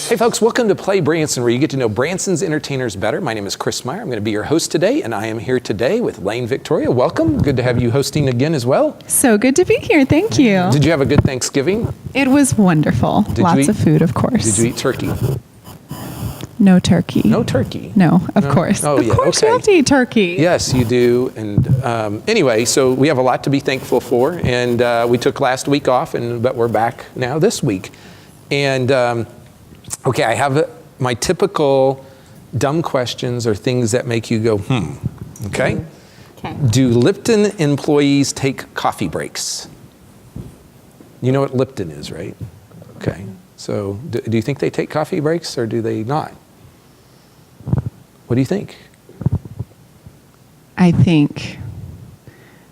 Hey folks, welcome to Play Branson, where you get to know Branson's entertainers better. My name is Chris Meyer. I'm going to be your host today, and I am here today with Lane Victoria. Welcome. Good to have you hosting again as well. So good to be here. Thank you. Did you have a good Thanksgiving? It was wonderful. Lots of food, of course. Did you eat turkey? No turkey. No turkey? No, of course. Oh, of course okay. you have to eat turkey. Yes, you do. And anyway, so we have a lot to be thankful for. And we took last week off, but we're back now this week. And okay, I have my typical dumb questions or things that make you go, okay? Okay. Do Lipton employees take coffee breaks? You know what Lipton is, right? Okay. So do you think they take coffee breaks or do they not? What do you think? I think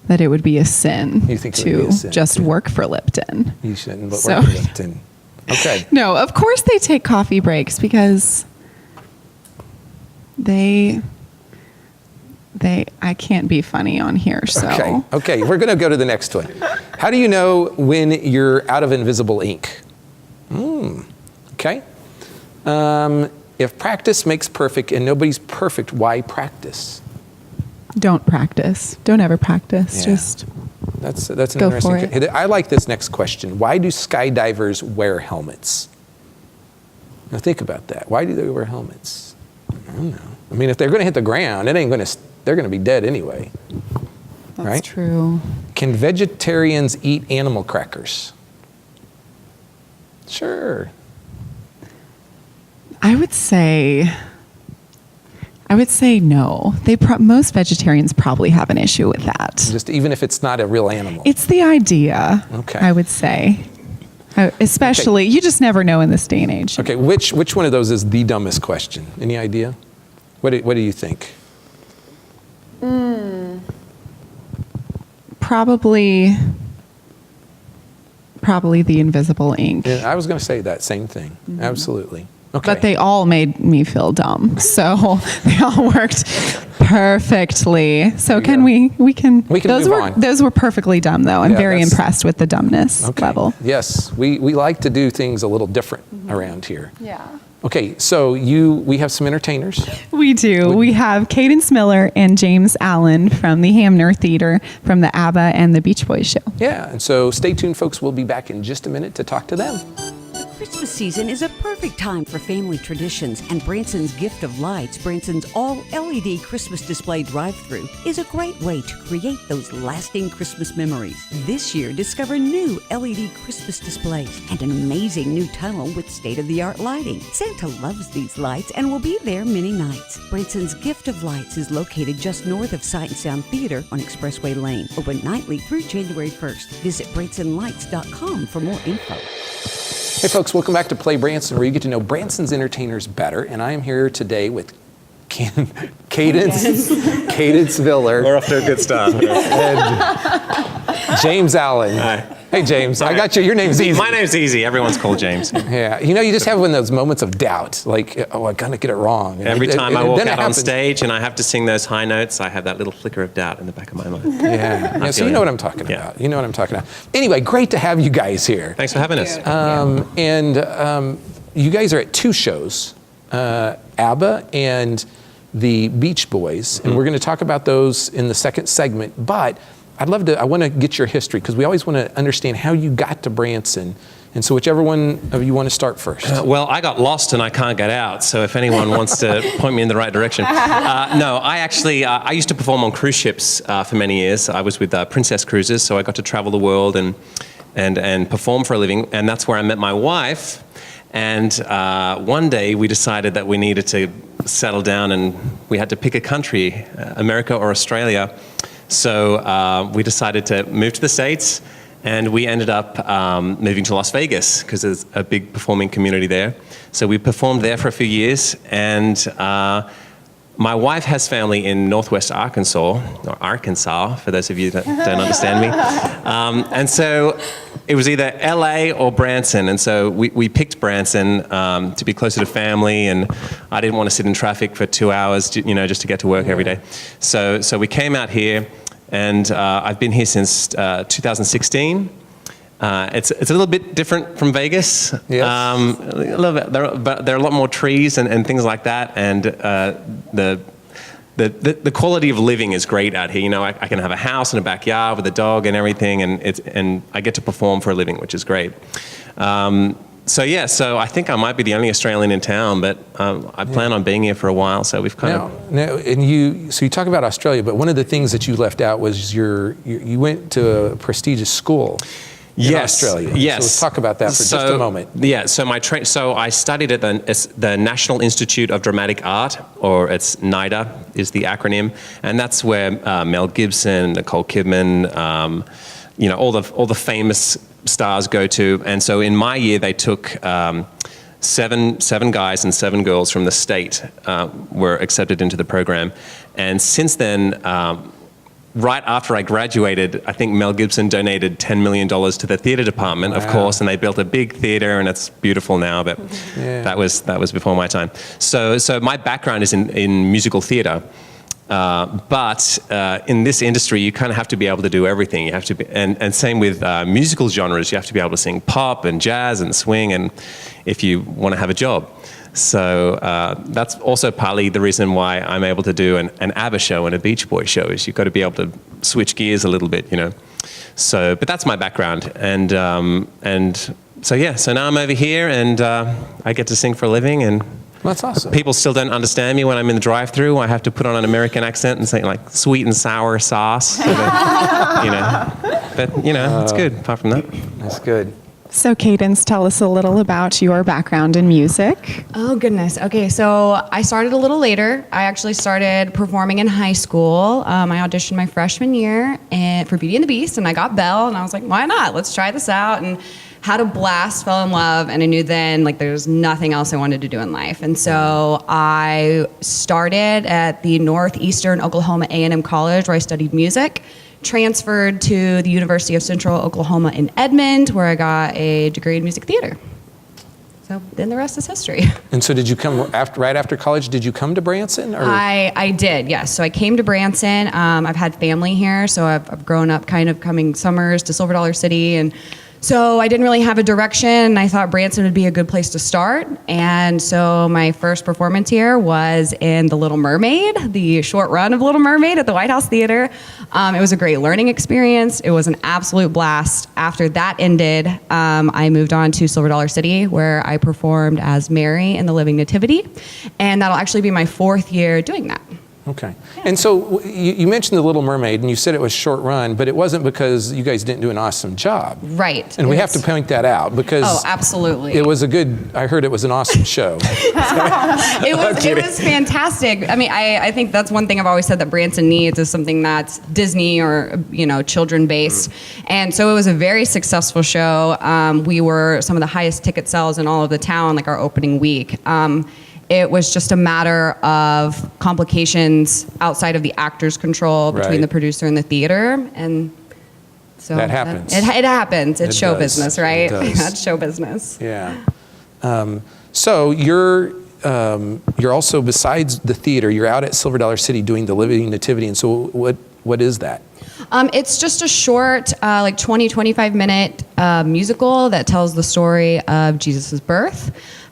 that it would be a sin to just work for Lipton. You shouldn't work for Lipton. Okay. No, of course they take coffee breaks because I can't be funny on here, so. Okay, we're going to go to the next one. How do you know when you're out of invisible ink? Okay. If practice makes perfect and nobody's perfect, why practice? Don't practice. Don't ever practice. Yeah. Just That's an go interesting. for it. I like this next question. Why do skydivers wear helmets? Now think about that. Why do they wear helmets? I don't know. I mean, if they're going to hit the ground, they're going to be dead anyway. That's right? true. Can vegetarians eat animal crackers? Sure. I would say no. Most vegetarians probably have an issue with that. Just even if it's not a real animal. It's the idea. Okay. I would say, especially you just never know in this day and age. Okay. Which one of those is the dumbest question? Any idea? What do you think? Probably the invisible ink. Yeah, I was going to say that same thing. Mm-hmm. Absolutely. Okay. But they all made me feel dumb. So they all worked perfectly. So we can move on. Those were perfectly dumb though. I'm very impressed with the dumbness level. Yes. We like to do things a little different around here. Yeah. Okay, so we have some entertainers. We do. We have Cadence Miller and James Allen from the Hamner Theater from the ABBA and the Beach Boys show. Yeah, and so stay tuned, folks. We'll be back in just a minute to talk to them. Christmas season is a perfect time for family traditions, and Branson's Gift of Lights, Branson's all-LED Christmas display drive-thru, is a great way to create those lasting Christmas memories. This year, discover new LED Christmas displays and an amazing new tunnel with state-of-the-art lighting. Santa loves these lights and will be there many nights. Branson's Gift of Lights is located just north of Sight and Sound Theater on Expressway Lane, open nightly through January 1st. Visit bransonlights.com for more info. Hey folks, welcome back to Play Branson, where you get to know Branson's entertainers better. And I am here today with Cadence Miller. We're off to a good start. And James Allen. Hi. Hey James, I got you. Your name's easy. My name's easy. Everyone's called James. Yeah, you just have one of those moments of doubt, like, oh, I'm gonna get it wrong. And Every time I walk out on happens. stage and I have to sing those high notes, I have that little flicker of doubt in the back of my mind. Yeah, so you know what I'm talking about. You know what I'm talking about. Anyway, great to have you guys here. Thanks for having us. And you guys are at two shows, ABBA and the Beach Boys, and we're going to talk about those in the second segment. But I want to get your history, because we always want to understand how you got to Branson. And so whichever one of you want to start first. Well, I got lost and I can't get out, so if anyone wants to point me in the right direction. No, I actually, I used to perform on cruise ships for many years. I was with Princess Cruises, so I got to travel the world and perform for a living, and that's where I met my wife. And one day we decided that we needed to settle down and we had to pick a country, America or Australia. So we decided to move to the States, and we ended up moving to Las Vegas because there's a big performing community there. So we performed there for a few years, and my wife has family in Northwest Arkansas, or Arkansas, for those of you that don't understand me. And so it was either LA or Branson, and so we picked Branson to be closer to family, and I didn't want to sit in traffic for 2 hours, just to get to work every day. So we came out here, and I've been here since 2016. It's a little bit different from Vegas. Yes. A little bit, but there are a lot more trees and things like that, and the quality of living is great out here. You know, I can have a house and a backyard with a dog and everything, and I get to perform for a living, which is great. So I think I might be the only Australian in town, but I plan on being here for a while. So we've kind of. Now, and you talk about Australia, but one of the things that you left out was you went to a prestigious school. In Australia. Yes. So let's talk about that for just a moment. Yeah. So I studied at the National Institute of Dramatic Art, or it's NIDA is the acronym, and that's where Mel Gibson, Nicole Kidman, all the famous stars go to. And so in my year, they took seven guys and 7 girls from the state were accepted into the program, and since then. Right after I graduated, I think Mel Gibson donated $10 million to the theater department, of course, and they built a big theater, and it's beautiful now, but that was before my time. So my background is in musical theater, but in this industry, you kind of have to be able to do everything. You have to be, and same with musical genres, you have to be able to sing pop and jazz and swing, and if you want to have a job. So that's also partly the reason why I'm able to do an ABBA show and a Beach Boy show, is you've got to be able to switch gears a little bit, you know. So, but that's my background, and so now I'm over here, and I get to sing for a living, and that's awesome. People still don't understand me when I'm in the drive-thru. I have to put on an American accent and say like sweet and sour sauce, so that, but it's good. Apart from that, that's good. So Cadence, tell us a little about your background in music. Oh, goodness. Okay, so I started a little later. I actually started performing in high school. I auditioned my freshman year for Beauty and the Beast, and I got Belle, and I was like, why not? Let's try this out. And had a blast, fell in love, and I knew then like there's nothing else I wanted to do in life. And so I started at the Northeastern Oklahoma A&M College, where I studied music. Transferred to the University of Central Oklahoma in Edmond, where I got a degree in music theater. So then the rest is history. And so did you come right after college? Did you come to Branson? Or? I did, yes. So I came to Branson. I've had family here, so I've grown up kind of coming summers to Silver Dollar City, and so I didn't really have a direction. I thought Branson would be a good place to start. And so my first performance here was in The Little Mermaid, the short run of Little Mermaid at the White House Theater. It was a great learning experience. It was an absolute blast. After that ended, I moved on to Silver Dollar City, where I performed as Mary in The Living Nativity. And that'll actually be my 4th year doing that. Okay. And so you mentioned The Little Mermaid, and you said it was short run, but it wasn't because you guys didn't do an awesome job. Right. And we have to point that out, because oh, absolutely. It was I heard it was an awesome show. It was fantastic. I mean, I think that's one thing I've always said that Branson needs is something that's Disney or, children based. And so it was a very successful show. We were some of the highest ticket sales in all of the town, like our opening week. It was just a matter of complications outside of the actor's control between the producer and the theater, and so that happens. It happens. It's show does. business, right? It does. That's show business. Yeah. So you're also, besides the theater, you're out at Silver Dollar City doing The Living Nativity, and so what is that? It's just a short, 20, 25-minute musical that tells the story of Jesus' birth.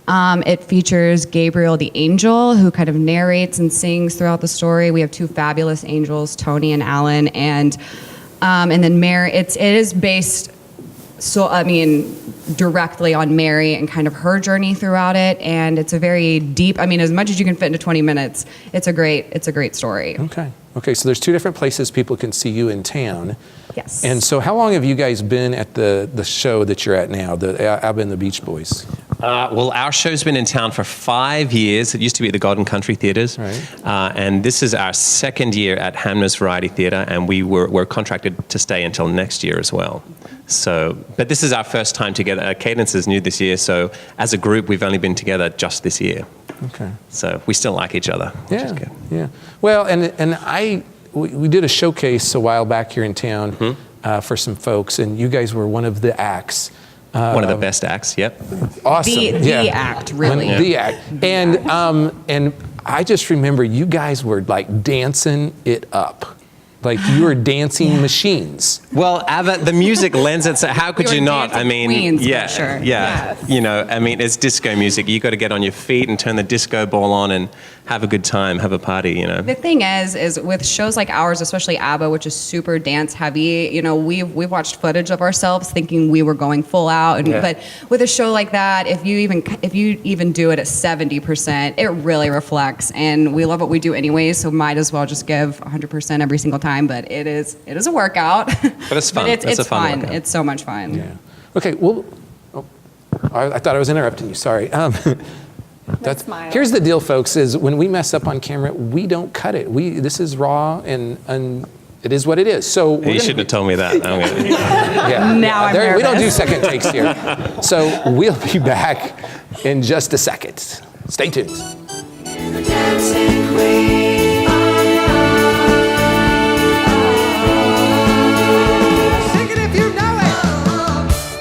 It features Gabriel the angel, who kind of narrates and sings throughout the story. We have 2 fabulous angels, Tony and Alan, and then Mary. It is based, directly on Mary and kind of her journey throughout it. And it's a very deep. As much as you can fit into 20 minutes, it's a great story. Okay. So there's 2 different places people can see you in town. Yes. And so how long have you guys been at the show that you're at now, the ABBA and the Beach Boys? Well, our show's been in town for 5 years. It used to be at the Golden Country Theatres. Right. And this is our 2nd year at Hamner's Variety Theatre, and we're contracted to stay until next year as well. So, but this is our first time together. Cadence is new this year, so as a group, we've only been together just this year. Okay. So we still like each other, which is good. Yeah. Well, we did a showcase a while back here in town for some folks, and you guys were one of the acts. One of the best acts, yep. Awesome. The act, really. The act. And I just remember you guys were like dancing it up. Like you are dancing machines. Well, ABBA, the music lends itself. How could You're you not? dancing I mean, queens, for yeah, sure. yeah. Yes. You know, I mean, it's disco music. You got to get on your feet and turn the disco ball on and have a good time, have a party. You know. The thing is with shows like ours, especially ABBA, which is super dance heavy, you know, we've watched footage of ourselves thinking we were going full out, and but with a show like that, if you even do it at 70%, it really reflects. And we love what we do anyway, so might as well just give 100% every single time. But it is a workout. But it's fun. It's a fun fun. workout. It's so much fun. Yeah. Okay. Well, I thought I was interrupting you. Sorry. smile. Here's the deal, folks: is when we mess up on camera, we don't cut it. This is raw and it is what it is. So You shouldn't have told me that. Yeah. Now I'm We don't do nervous. second takes here. So we'll be back in just a second. Stay tuned.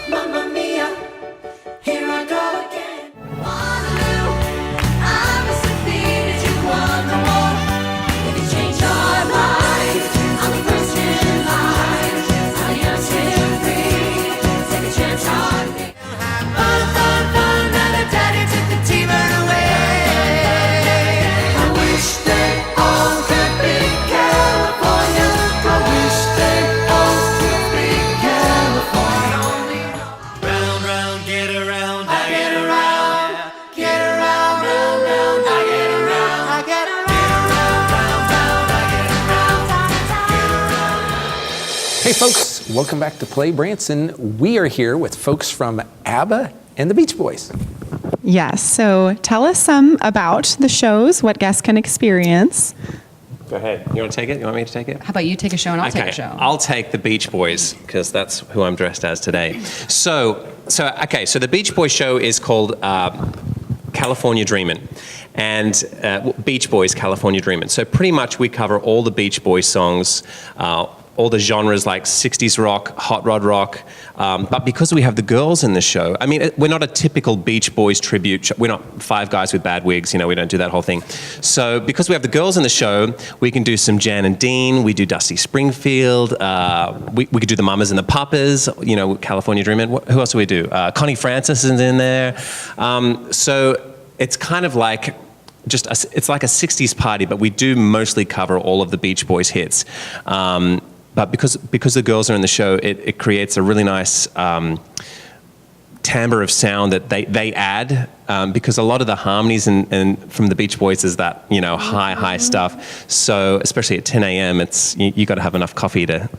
Mamma mia, here I go again. Waterloo, I must have been that you want no more. If you change your mind, I'm the first in line. I am still free. Take a chance on me. Fun, fun, fun. Now that daddy took the T-bird away. I wish they all could be California. I wish they all could be California. Round, round, get around, I get around. Get around, round, round, I get around. I get around, round, round, I get around. Hey, folks! Welcome back to Play Branson. We are here with folks from ABBA and the Beach Boys. Yes. So tell us some about the shows, what guests can experience. Go ahead. You want to take it? You want me to take it? How about you take a show and I'll take a show? I'll take the Beach Boys because that's who I'm dressed as today. So the Beach Boys show is called California Dreamin', and Beach Boys California Dreamin'. So pretty much we cover all the Beach Boys songs, all the genres like 60s rock, hot rod rock. But because we have the girls in the show, I mean, we're not a typical Beach Boys tribute show. We're not five guys with bad wigs, you know, we don't do that whole thing. So because we have the girls in the show, we can do some Jan and Dean, we do Dusty Springfield, we could do the Mamas and the Papas, you know, California Dreamin'. Who else do we do? Connie Francis is in there. So it's kind of like it's like a 60s party, but we do mostly cover all of the Beach Boys hits. But because the girls are in the show, it creates a really nice timbre of sound that they add, because a lot of the harmonies and from the Beach Boys is that, you know, high stuff. So especially at 10 a.m., you got to have enough coffee to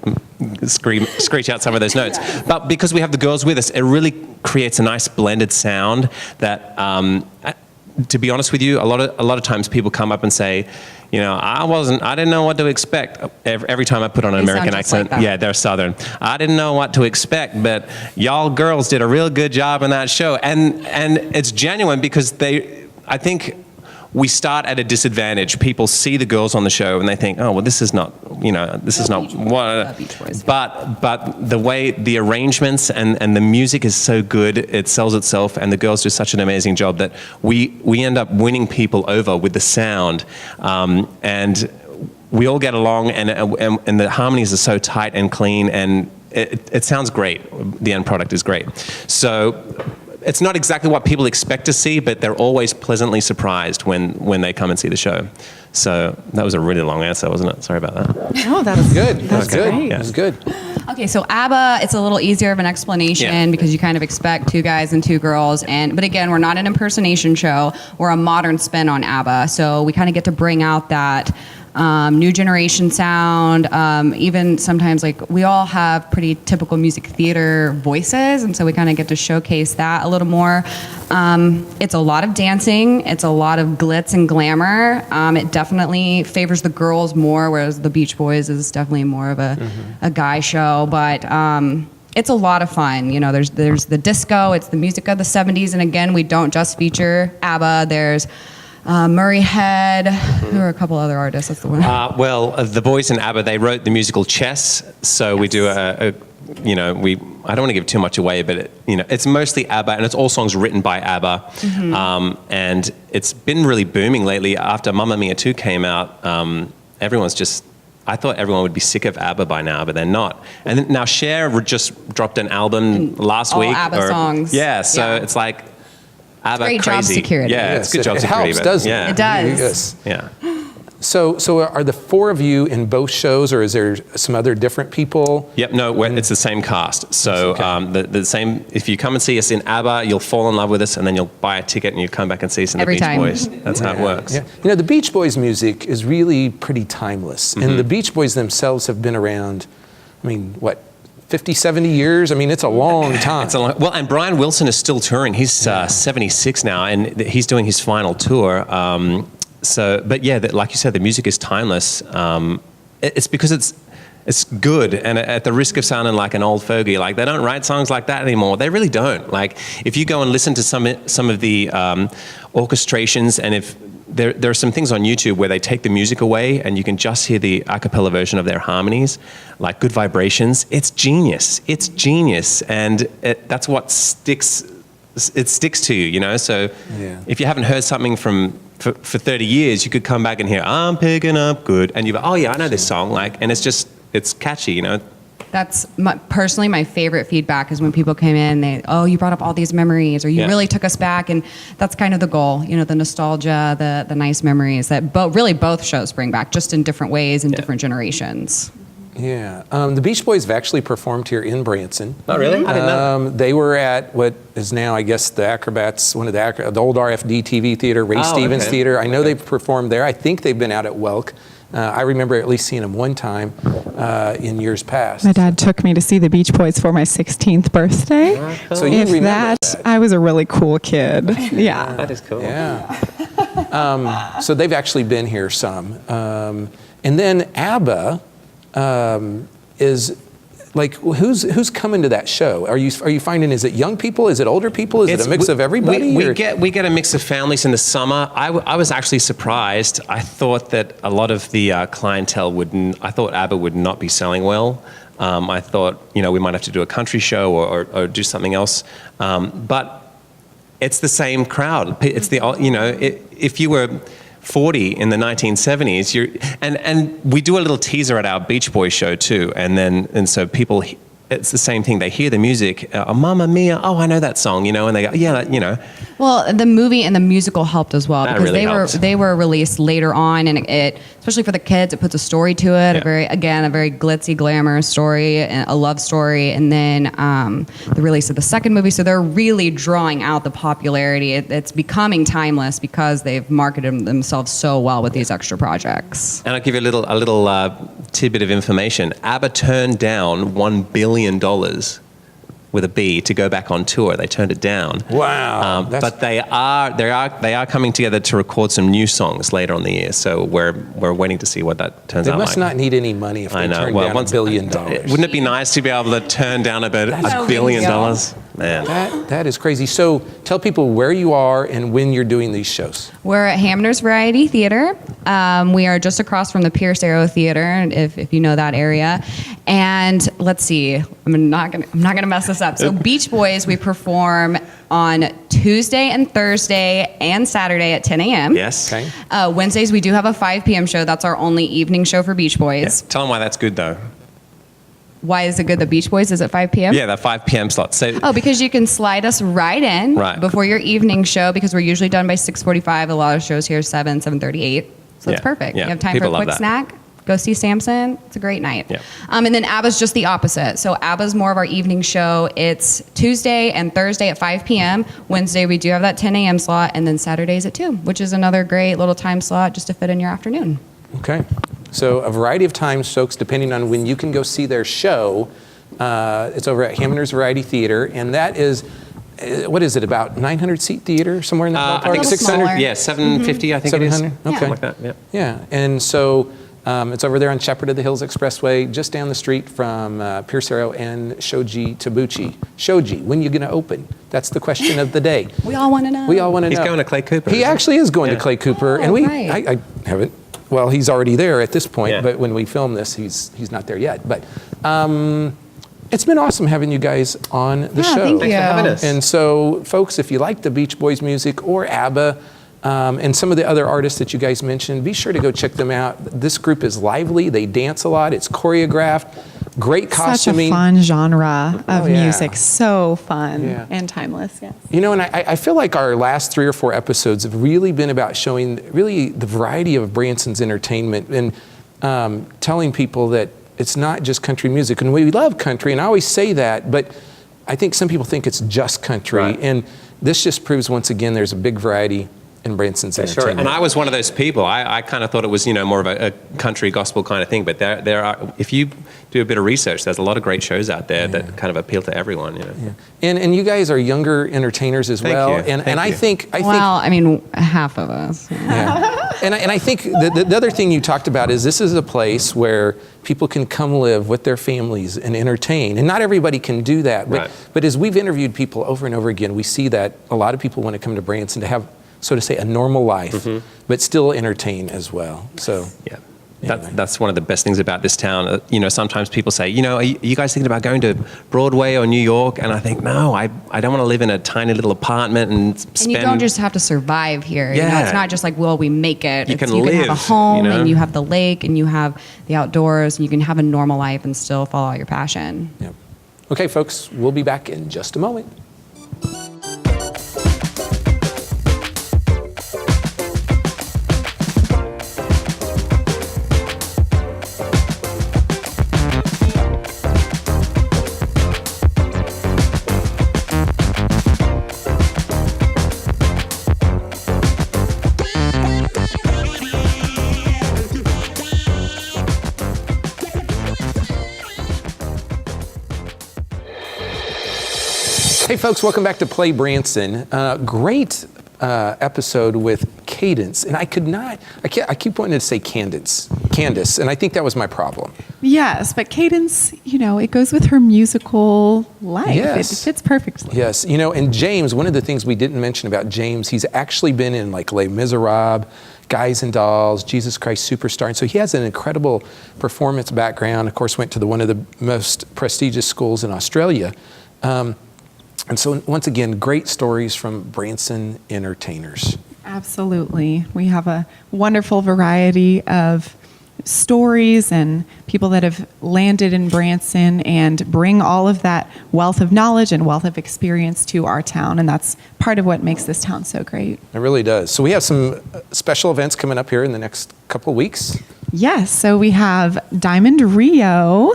screech out some of those notes. But because we have the girls with us, it really creates a nice blended sound that, to be honest with you, a lot of times people come up and say, you know, I didn't know what to expect. Every time I put on an They American sound just accent, like that. yeah, they're Southern. I didn't know what to expect, but y'all girls did a real good job in that show. And it's genuine because I think we start at a disadvantage. People see the girls on the show and they think, oh, well, this is not what. Beach Boys. But the way the arrangements and the music is so good, it sells itself, and the girls do such an amazing job that we end up winning people over with the sound, and we all get along, and the harmonies are so tight and clean, and it sounds great. The end product is great. So it's not exactly what people expect to see, but they're always pleasantly surprised when they come and see the show. So that was a really long answer, wasn't it? Sorry about that. Oh, that was Good. That was good. great. That was good. Okay, so ABBA, it's a little easier of an explanation Yeah. because you kind of expect two guys and two girls. But again, we're not an impersonation show. We're a modern spin on ABBA. So we kind of get to bring out that new generation sound. Even sometimes, like, we all have pretty typical music theater voices, and so we kind of get to showcase that a little more. It's a lot of dancing. It's a lot of glitz and glamour. It definitely favors the girls more, whereas the Beach Boys is definitely more of a guy show. But it's a lot of fun. You know, there's the disco. It's the music of the 70s, and again, we don't just feature ABBA. There's Murray Head, who are a couple other artists. That's the one. The boys in ABBA, they wrote the musical Chess, so we do I don't want to give too much away, but it's mostly ABBA, and it's all songs written by ABBA. Mm-hmm. And it's been really booming lately. After Mamma Mia 2 came out, everyone's just I thought everyone would be sick of ABBA by now, but they're not. And then, now Cher just dropped an album last all week. ABBA songs. Yeah, so Yeah. it's like ABBA great crazy. job security. Yeah, it's good job it security. helps, but- doesn't yeah. It does. Yes. Yeah. So are the four of you in both shows, or is there some other different people? Yep, no, it's the same cast. So the same, if you come and see us in ABBA, you'll fall in love with us, and then you'll buy a ticket and you come back and see us in Every the Beach time. Boys. That's how it works. Yeah. You know, the Beach Boys music is really pretty timeless. And the Beach Boys themselves have been around, I mean, what, 50, 70 years? I mean, it's a long time. It's a long, well, and Brian Wilson is still touring. He's 76 now, and he's doing his final tour. But yeah, like you said, the music is timeless. It's because it's good, and at the risk of sounding like an old fogey, like they don't write songs like that anymore. They really don't. Like if you go and listen to some of the orchestrations, and if there are some things on YouTube where they take the music away and you can just hear the a cappella version of their harmonies, like Good Vibrations. It's genius. It's genius, and that's what sticks. It sticks to you, you know. So if you haven't heard something for 30 years, you could come back and hear "I'm picking up good," and you go, "Oh yeah, I know this song." Like, and it's catchy, you know. That's personally my favorite feedback is when people came in, you brought up all these memories, or you really took us back, and that's kind of the goal, you know, the nostalgia, the nice memories that both shows bring back, just in different ways and different generations. Yeah. The Beach Boys have actually performed here in Branson. Oh really? I didn't know. They were at what is now, I guess, the Acrobats, one of the old RFD TV theater, Ray Stevens Theater. I know they've performed there. I think they've been out at Welk. I remember at least seeing them one time in years past. My dad took me to see the Beach Boys for my 16th birthday. So you If remember that, I was a really cool kid. Yeah. That is cool. Yeah. So they've actually been here some. And then ABBA is like, who's coming to that show? Are you finding, is it young people? Is it older people? Is it a mix of everybody? We get a mix of families in the summer. I was actually surprised. I thought that a lot of the clientele I thought ABBA would not be selling well. I thought, you know, we might have to do a country show or do something else. But it's the same crowd. It's you know, if you were 40 in the 1970s, and we do a little teaser at our Beach Boys show too, and so people, it's the same thing. They hear the music, Mamma Mia, oh, I know that song, you know, and they go, yeah, you know. Well, the movie and the musical helped as well, That because really helped. they were released later on, and it especially for the kids, it puts a story to it, a very glitzy, glamorous story, a love story, and then the release of the second movie. So they're really drawing out the popularity. It's becoming timeless because they've marketed themselves so well with these extra projects. And I'll give you a little tidbit of information. ABBA turned down $1 billion with a B to go back on tour. They turned it down. Wow. But they are coming together to record some new songs later on the year. So we're waiting to see what that turns They out like. must not need any money if they turn down $1 billion. Wouldn't it be nice to be able to turn down about $1 billion? Man. That is crazy. So tell people where you are and when you're doing these shows. We're at Hamner's Variety Theater. We are just across from the Pierce Arrow Theater, if you know that area. And let's see, I'm not gonna mess this up. So Beach Boys, we perform on Tuesday and Thursday and Saturday at 10 a.m. Yes. Okay. Wednesdays we do have a 5 p.m. show. That's our only evening show for Beach Boys. Yeah. Tell them why that's good though. Why is it good that Beach Boys is at 5 p.m.? Yeah, that 5 p.m. slot. So, Because you can slide us right in before your evening show, because we're usually done by 6:45. A lot of shows here 7:38. So it's perfect. Yeah. You have time People for a love quick that. snack. Go see Samson. It's a great night. Yeah. And then ABBA's just the opposite. So ABBA's more of our evening show. It's Tuesday and Thursday at 5 p.m. Wednesday we do have that 10 a.m. slot, and then Saturdays at 2, which is another great little time slot just to fit in your afternoon. Okay. So a variety of times, folks, depending on when you can go see their show. It's over at Hamner's Variety Theater, and that is, what is it, about 900-seat theater, somewhere in that ballpark? I think 600? smaller. Yeah, 750, I think it is. 700? Okay. Something like that, yeah. Yeah, and so it's over there on Shepherd of the Hills Expressway, just down the street from Pierce Arrow and Shoji Tabuchi. Shoji, when are you going to open? That's the question of the day. We all want to know. We all want to know. He's going to Clay Cooper. He actually is going to Clay Cooper, and right. I haven't. Well, he's already there at this point, Yeah. but when we film this, he's not there yet. But it's been awesome having you guys on the show. thank you. Thanks for having us. And so, folks, if you like the Beach Boys music or ABBA, and some of the other artists that you guys mentioned. Be sure to go check them out. This group is lively. They dance a lot. It's choreographed. Great costuming. Such a fun genre of Oh, yeah. music. So fun Yeah. and timeless, yes. You know, and I feel like our last 3 or 4 episodes have really been about showing really the variety of Branson's entertainment and telling people that it's not just country music. And we love country, and I always say that, but I think some people think it's just country. Right. And this just proves once again there's a big variety in Branson's Sure, entertainment. and I was one of those people. I kind of thought it was, more of a country gospel kind of thing. But there are, if you do a bit of research, there's a lot of great shows out there that kind of appeal to everyone. And you guys are younger entertainers as Thank well. you. And Thank I you. think Well, I mean, half of us. Yeah. And I think the other thing you talked about is this is a place where people can come live with their families and entertain. And not everybody can do that. But, Right. but as we've interviewed people over and over again, we see that a lot of people want to come to Branson to have, so to say, a normal life, but still entertain as well. So, Yeah. Anyway. That's one of the best things about this town. Sometimes people say, are you guys thinking about going to Broadway or New York? And I think, no, I don't want to live in a tiny little apartment and spend... And you don't just have to survive here. Yeah. It's not just like, well, we make it. You It's- can you can have a live, home, you know? and you have the lake, and you have the outdoors, and you can have a normal life and still follow out your passion. yeah. Okay, folks, we'll be back in just a moment. Hey folks, welcome back to Play Branson. Great episode with Cadence, and I keep wanting to say Candace, and I think that was my problem. Yes, but Cadence, it goes with her musical life. Yes. It fits perfectly. Yes, and James, one of the things we didn't mention about James, he's actually been in like Les Miserables, Guys and Dolls, Jesus Christ Superstar, and so he has an incredible performance background. Of course, went to one of the most prestigious schools in Australia. And so, once again, great stories from Branson entertainers. Absolutely. We have a wonderful variety of stories and people that have landed in Branson and bring all of that wealth of knowledge and wealth of experience to our town. And that's part of what makes this town so great. It really does. So we have some special events coming up here in the next couple of weeks. Yes, so we have Diamond Rio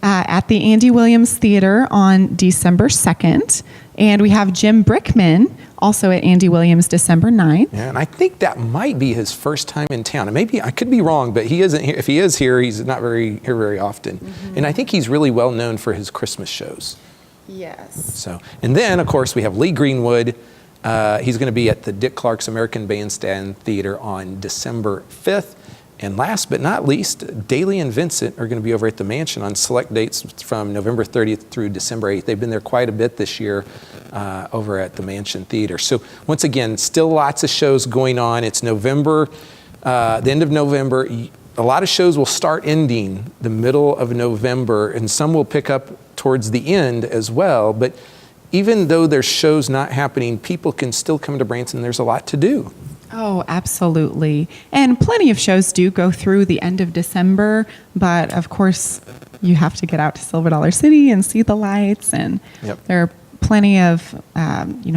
at the Andy Williams Theater on December 2nd. And we have Jim Brickman also at Andy Williams December 9th. Yeah, and I think that might be his first time in town. And maybe I could be wrong, but he isn't here. If he is here, he's not here very often. And I think he's really well known for his Christmas shows. Yes. So, and then of course we have Lee Greenwood. He's going to be at the Dick Clark's American Bandstand Theater on December 5th. And last but not least, Daly and Vincent are going to be over at the Mansion on select dates from November 30th through December 8th. They've been there quite a bit this year over at the Mansion Theater. So once again, still lots of shows going on. It's November, the end of November. A lot of shows will start ending the middle of November, and some will pick up towards the end as well. But even though there's shows not happening, people can still come to Branson. There's a lot to do. Oh, absolutely. And plenty of shows do go through the end of December, but of course, you have to get out to Silver Dollar City and see the lights. And Yep. there are plenty of,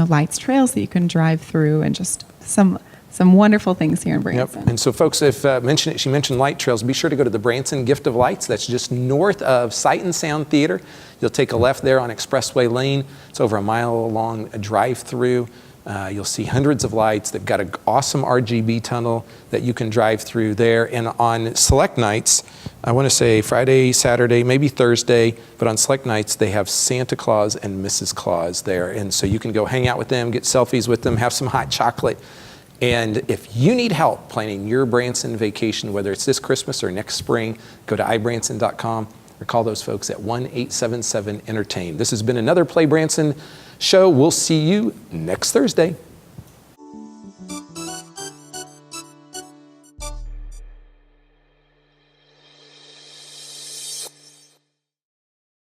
lights trails that you can drive through, and just some wonderful things here in Branson. Yep. And so, folks, if she mentioned light trails, be sure to go to the Branson Gift of Lights. That's just north of Sight and Sound Theater. You'll take a left there on Expressway Lane. It's over a mile long drive-through. You'll see hundreds of lights. They've got an awesome RGB tunnel that you can drive through there. And on select nights, I want to say Friday, Saturday, maybe Thursday, but on select nights, they have Santa Claus and Mrs. Claus there. And so you can go hang out with them, get selfies with them, have some hot chocolate. And if you need help planning your Branson vacation, whether it's this Christmas or next spring, go to ibranson.com or call those folks at 1-877-ENTERTAIN. This has been another Play Branson show. We'll see you next Thursday.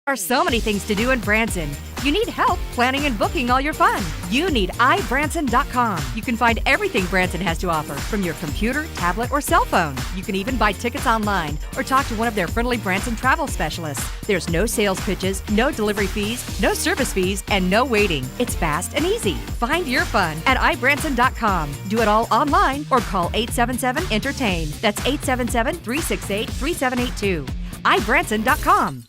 There are so many things to do in Branson. You need help planning and booking all your fun. You need iBranson.com. You can find everything Branson has to offer from your computer, tablet, or cell phone. You can even buy tickets online or talk to one of their friendly Branson travel specialists. There's no sales pitches, no delivery fees, no service fees, and no waiting. It's fast and easy. Find your fun at iBranson.com. Do it all online or call 877-ENTERTAIN. That's 877-368-3782. iBranson.com.